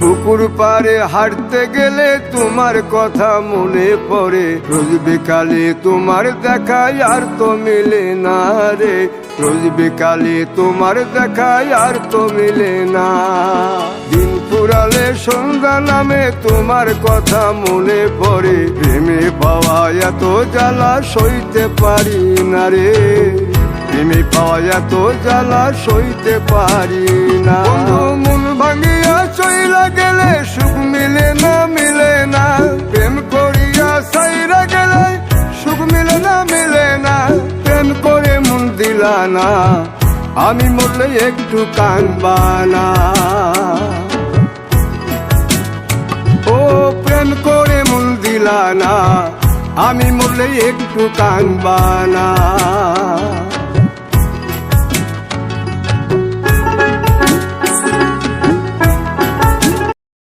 পুকুর পাড়ে হাঁটতে গেলে তোমার কথা মনে পড়ে, রোজ বিকালে তোমার দেখায় আর তো মিলে না রে, রোজ বিকালে তোমার দেখায় আর তো মিলে না। দিন ফুরালে সন্ধ্যা নামে তোমার কথা মনে পড়ে, প্রেমে পাওয়া এত জ্বালা সইতে পারি না রে, প্রেমে পাওয়া এত জ্বালা সইতে পারি না। মন ভাঙিয়া চইলা গেলে সুখ মিলে না, মিলে না, প্রেম করিয়া সাইরা গেলে সুখ মিলে না, মিলে না, প্রেম করে মন দিলা না, আমি মরলে একটু কাঁদবা না। ও প্রেম করে মন দিলা না, আমি মরলে একটু কাঁদবা না।